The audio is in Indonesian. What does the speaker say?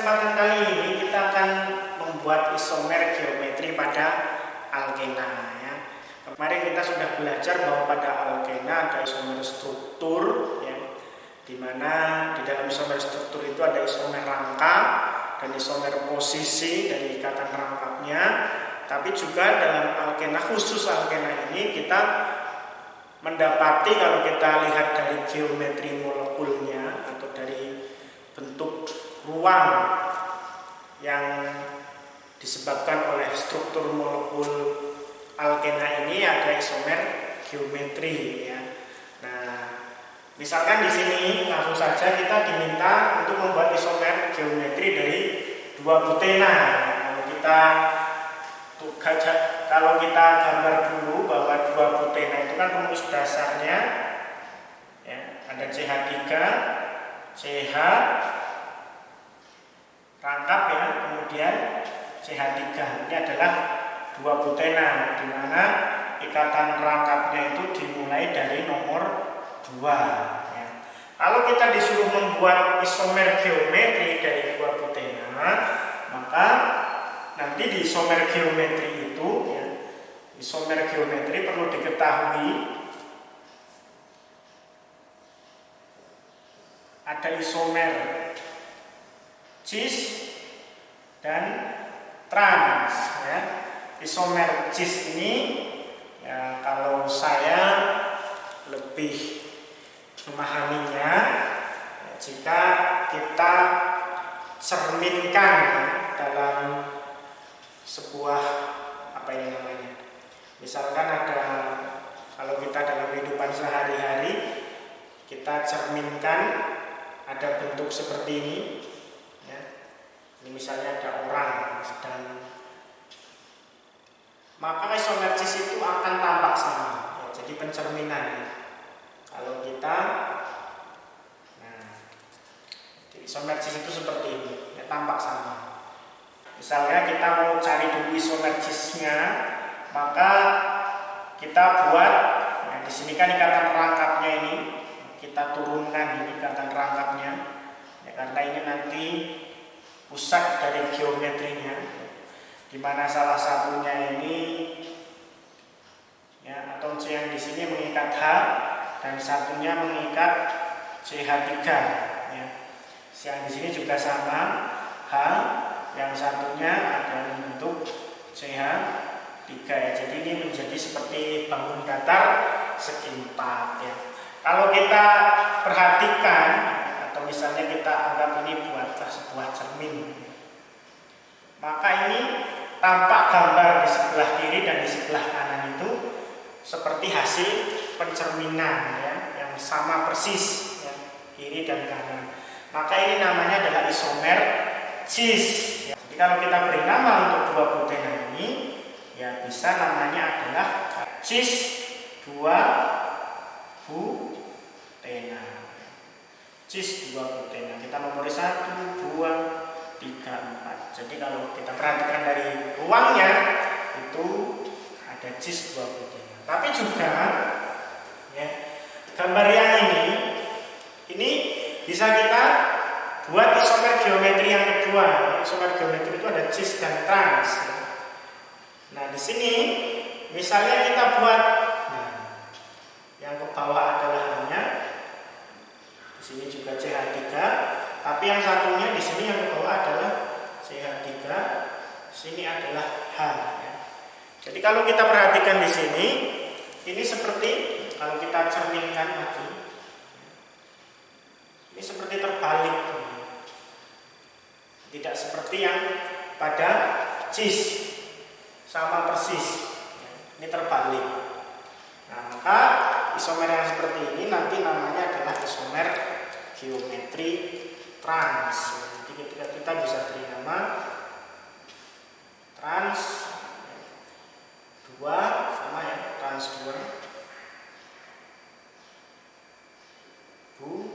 kesempatan kali ini kita akan membuat isomer geometri pada alkena ya. Kemarin kita sudah belajar bahwa pada alkena ada isomer struktur ya, dimana di dalam isomer struktur itu ada isomer rangka dan isomer posisi dari ikatan rangkapnya. Tapi juga dalam alkena, khusus alkena ini kita mendapati, kalau kita lihat dari geometri molekulnya atau dari bentuk ruang yang disebabkan oleh struktur molekul alkena ini, ada isomer geometri ya. Nah, misalkan di sini langsung saja kita diminta untuk membuat isomer geometri dari 2 butena. Kalau kita gambar dulu bahwa 2 butena itu kan rumus dasarnya ya, ada CH3, CH rangkap ya, kemudian CH3. Ini adalah 2 butena, di mana ikatan rangkapnya itu dimulai dari nomor 2 ya. Kalau kita disuruh membuat isomer geometri dari 2 butena, maka nanti di isomer geometri itu ya, isomer geometri perlu diketahui ada isomer cis dan trans ya. Isomer cis ini ya, kalau saya lebih memahaminya ya, jika kita cerminkan ya, dalam sebuah misalkan ada, kalau kita dalam kehidupan sehari-hari kita cerminkan ada bentuk seperti ini ya. Ini misalnya ada orang sedang, maka isomer cis itu akan tampak sama ya, jadi pencerminan ya. Kalau kita isomer cis itu seperti ini ya, tampak sama. Misalnya kita mau cari dulu isomer cisnya, maka kita buat nah, di sini kan ikatan rangkapnya ini kita turunkan, ini ikatan rangkapnya ya, karena ini nanti pusat dari geometrinya, di mana salah satunya ini ya, atom C yang di sini mengikat H dan satunya mengikat CH3 ya. Yang di sini juga sama H, yang satunya ada membentuk CH3 ya. Jadi ini menjadi seperti bangun datar segi 4 ya. Kalau kita perhatikan atau misalnya kita anggap ini buatlah sebuah cermin, maka ini tampak gambar di sebelah kiri dan di sebelah kanan itu seperti hasil pencerminan ya, yang sama persis ya, kiri dan kanan. Maka ini namanya adalah isomer cis ya. Jadi kalau kita beri nama untuk 2 butena ini ya, bisa namanya adalah cis 2 butena. Cis 2 butena. Kita nomor 1, 2, 3, 4. Jadi kalau kita perhatikan dari ruangnya itu ada cis 2 butena. Tapi juga ya, gambar yang ini bisa kita buat isomer geometri yang kedua. Isomer geometri itu ada cis dan trans. Nah, di sini misalnya kita buat, nah, yang ke bawah adalah hanya, di sini juga CH3, tapi yang satunya di sini yang ke bawah adalah CH3, sini adalah H ya. Jadi kalau kita perhatikan di sini, ini seperti kalau kita cerminkan lagi, ini seperti terbalik, tidak seperti yang pada cis, sama persis. Ini terbalik. Nah, maka isomer yang seperti ini nanti namanya adalah isomer geometri trans. Jadi kita bisa beri nama trans 2 sama ya, trans 2 bu